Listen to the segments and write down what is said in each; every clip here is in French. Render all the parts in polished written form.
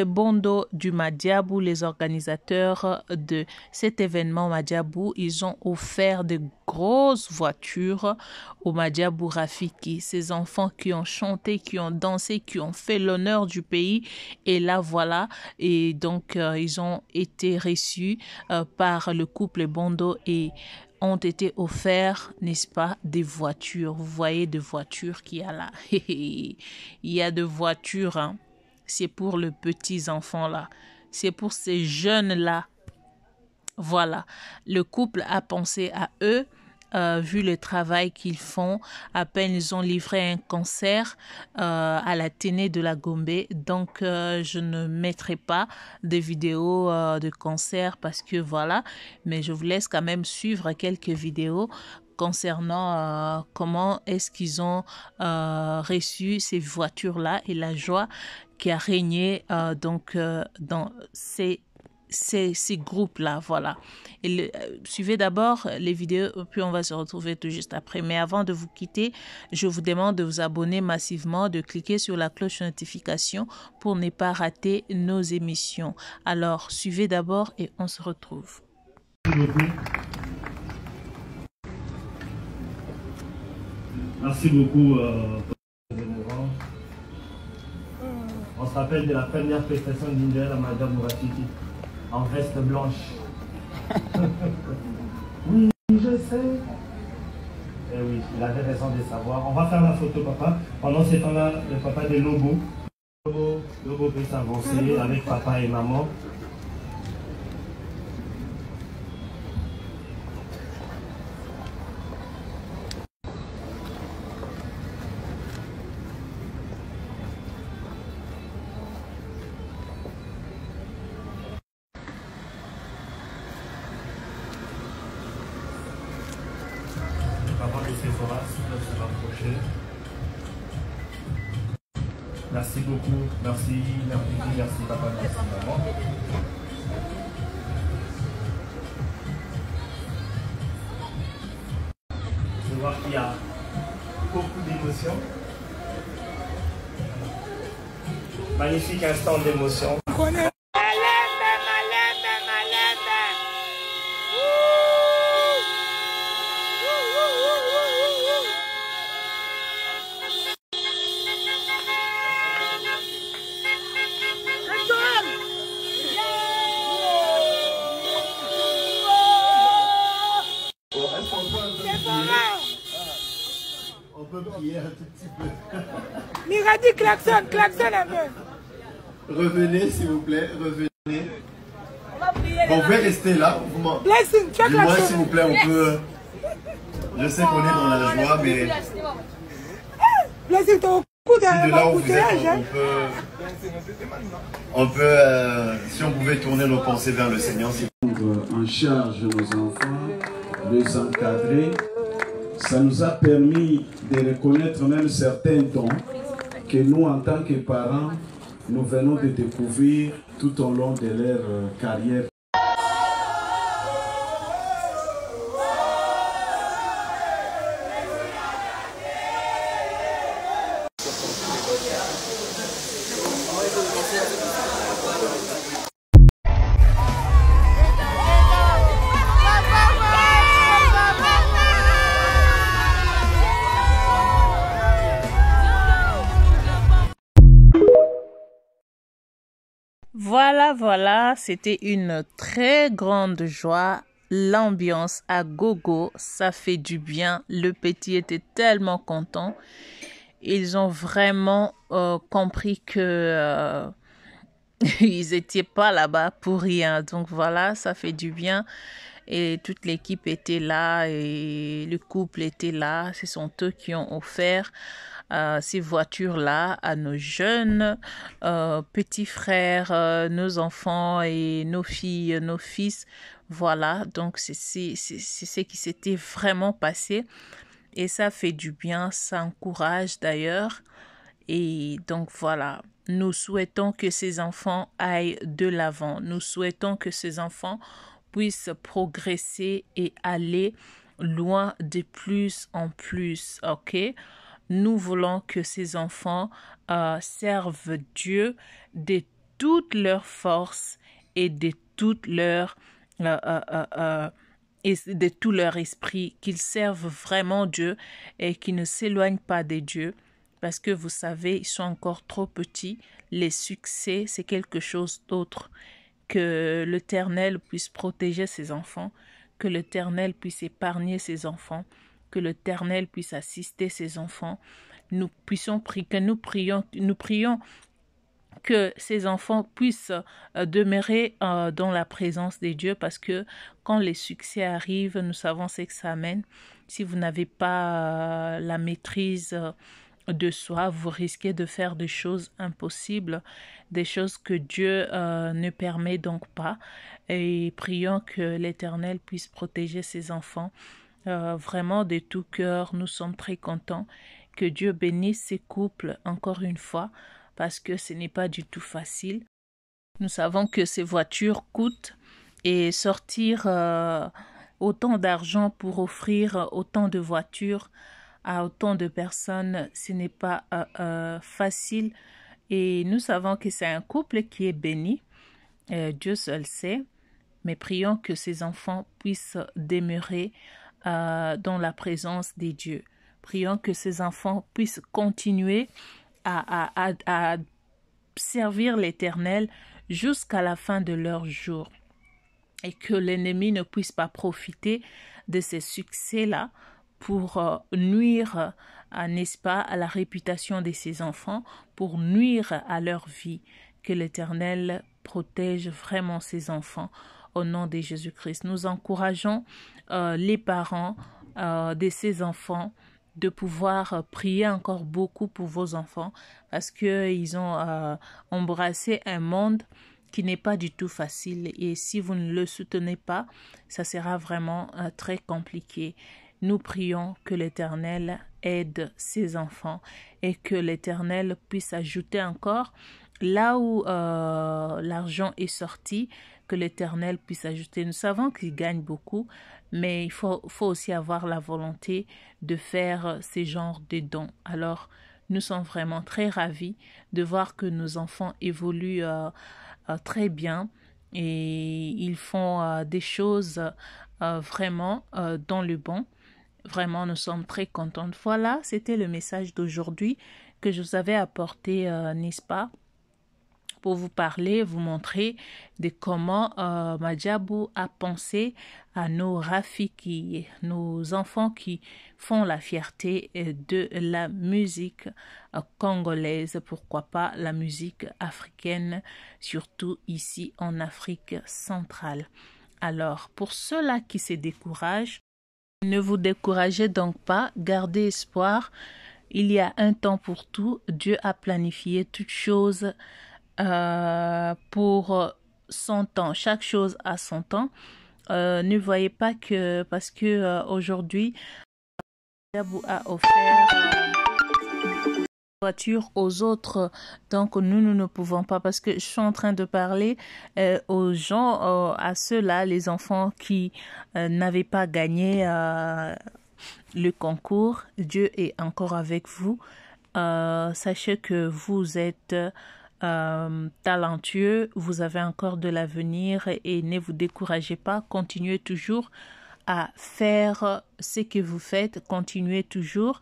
couple Bondo du Madiabou, les organisateurs de cet événement Madiabou, ils ont offert de grosses voitures au Madiabou Rafiki. Ces enfants qui ont chanté, qui ont dansé, qui ont fait l'honneur du pays. Et là, voilà. Et donc, ils ont été reçus par le couple Bondo et ont été offerts, n'est-ce pas, des voitures. Vous voyez des voitures qu'il y a là. Il y a des voitures, hein. C'est pour les petits enfants là. C'est pour ces jeunes là. Voilà. Le couple a pensé à eux. Vu le travail qu'ils font, à peine ils ont livré un concert à la Téné de la Gombe. Donc, je ne mettrai pas de vidéos de concert parce que voilà. Mais je vous laisse quand même suivre quelques vidéos concernant comment est-ce qu'ils ont reçu ces voitures-là et la joie qui a régné dans ces groupes-là, voilà. Et suivez d'abord les vidéos, puis on va se retrouver tout juste après. Mais avant de vous quitter, je vous demande de vous abonner massivement, de cliquer sur la cloche de notification pour ne pas rater nos émissions. Alors, suivez d'abord et on se retrouve. Merci beaucoup. On se rappelle de la première prestation d'Indel à Madiabou Rafiki. En veste blanche. Oui, je sais. Eh oui, il avait raison de savoir. On va faire la photo, papa. Pendant ce temps-là, le papa de Lobo. Lobo peut s'avancer avec papa et maman. Se rapprocher. Merci beaucoup, merci papa, merci maman. Je vois qu'il y a beaucoup d'émotions. Magnifique instant d'émotion. On peut prier un tout petit peu. Miradi, klaxon un peu. Revenez s'il vous plaît, revenez. On va prier. On peut rester là. Blessing, tu as Dis-moi klaxon. s'il vous plaît, on peut. Je sais qu'on est dans la joie, mais. Blessing, t'es au coup Si de là où vous êtes, hein. on peut si on pouvait tourner nos pensées vers le Seigneur. Prendre en charge nos enfants, les encadrer, ça nous a permis de reconnaître même certains dons que nous, en tant que parents, nous venons de découvrir tout au long de leur carrière. Voilà, c'était une très grande joie. L'ambiance à gogo, ça fait du bien. Le petit était tellement content. Ils ont vraiment compris que ils n'étaient pas là-bas pour rien. Donc voilà, ça fait du bien. Et toute l'équipe était là et le couple était là. Ce sont eux qui ont offert ces voitures-là à nos jeunes petits frères, nos enfants et nos filles, nos fils. Voilà, donc c'est ce qui s'était vraiment passé. Et ça fait du bien, ça encourage d'ailleurs. Et donc voilà, nous souhaitons que ces enfants aillent de l'avant. Nous souhaitons que ces enfants puissent progresser et aller loin de plus en plus, ok? Nous voulons que ces enfants servent Dieu de toute leur force et de toute leur et de tout leur esprit, qu'ils servent vraiment Dieu et qu'ils ne s'éloignent pas de Dieu, parce que vous savez, ils sont encore trop petits. Les succès, c'est quelque chose d'autre. Que l'Éternel puisse protéger ses enfants, que l'Éternel puisse épargner ses enfants, que l'Éternel puisse assister ses enfants. Nous puissions prier, que nous prions que ces enfants puissent demeurer dans la présence de Dieu, parce que quand les succès arrivent, nous savons ce que ça amène. Si vous n'avez pas la maîtrise de soi, vous risquez de faire des choses impossibles, des choses que Dieu ne permet donc pas. Et prions que l'Éternel puisse protéger ses enfants. Vraiment de tout cœur, nous sommes très contents. Que Dieu bénisse ces couples encore une fois, parce que ce n'est pas du tout facile. Nous savons que ces voitures coûtent, et sortir autant d'argent pour offrir autant de voitures à autant de personnes, ce n'est pas facile. Et nous savons que c'est un couple qui est béni. Dieu seul sait. Mais prions que ces enfants puissent demeurer dans la présence des dieux. Prions que ces enfants puissent continuer à servir l'Éternel jusqu'à la fin de leur jour. Et que l'ennemi ne puisse pas profiter de ces succès-là pour nuire, n'est-ce pas, à la réputation de ces enfants, pour nuire à leur vie. Que l'Éternel protège vraiment ces enfants au nom de Jésus-Christ. Nous encourageons les parents de ces enfants de pouvoir prier encore beaucoup pour vos enfants, parce qu'ils ont embrassé un monde qui n'est pas du tout facile, et si vous ne le soutenez pas, ça sera vraiment très compliqué. Nous prions que l'Éternel aide ses enfants et que l'Éternel puisse ajouter encore là où l'argent est sorti, que l'Éternel puisse ajouter. Nous savons qu'il gagne beaucoup, mais il faut aussi avoir la volonté de faire ces genres de dons. Alors, nous sommes vraiment très ravis de voir que nos enfants évoluent très bien, et ils font des choses vraiment dans le bon. Vraiment, nous sommes très contents. Voilà, c'était le message d'aujourd'hui que je vous avais apporté, n'est-ce pas, pour vous parler, vous montrer de comment Madjabou a pensé à nos Rafiki, nos enfants qui font la fierté de la musique congolaise, pourquoi pas la musique africaine, surtout ici en Afrique centrale. Alors, pour ceux-là qui se découragent, ne vous découragez donc pas, gardez espoir. Il y a un temps pour tout. Dieu a planifié toutes choses pour son temps. Chaque chose a son temps. Ne voyez pas que parce que aujourd'hui, Madjabou a offert voiture aux autres, donc nous ne pouvons pas, parce que je suis en train de parler aux gens, à ceux-là, les enfants qui n'avaient pas gagné le concours. Dieu est encore avec vous. Sachez que vous êtes talentueux, vous avez encore de l'avenir, et ne vous découragez pas, continuez toujours à faire ce que vous faites, continuez toujours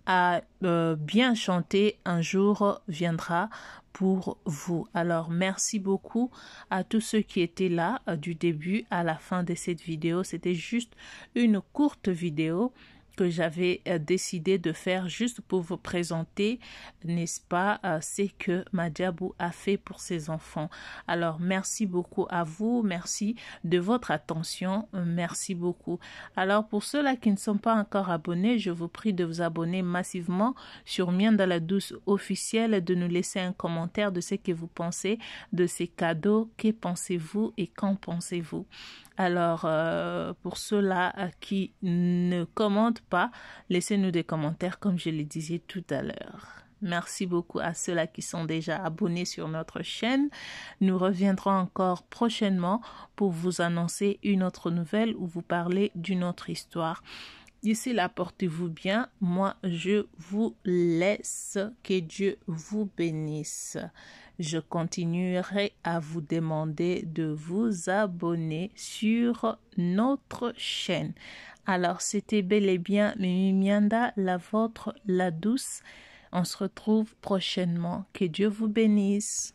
à bien chanter, un jour viendra pour vous. Alors merci beaucoup à tous ceux qui étaient là du début à la fin de cette vidéo. C'était juste une courte vidéo que j'avais décidé de faire juste pour vous présenter, n'est-ce pas, ce que Madjabou a fait pour ses enfants. Alors, merci beaucoup à vous, merci de votre attention, merci beaucoup. Alors, pour ceux-là qui ne sont pas encore abonnés, je vous prie de vous abonner massivement sur Mien dans la Douce officielle, de nous laisser un commentaire de ce que vous pensez de ces cadeaux, que pensez-vous et qu'en pensez-vous. Alors, pour ceux-là qui ne commentent pas, laissez-nous des commentaires comme je le disais tout à l'heure. Merci beaucoup à ceux-là qui sont déjà abonnés sur notre chaîne. Nous reviendrons encore prochainement pour vous annoncer une autre nouvelle ou vous parler d'une autre histoire. D'ici là, portez-vous bien. Moi, je vous laisse. Que Dieu vous bénisse. Je continuerai à vous demander de vous abonner sur notre chaîne. Alors, c'était bel et bien Mimi Mianda, la vôtre, la douce. On se retrouve prochainement. Que Dieu vous bénisse.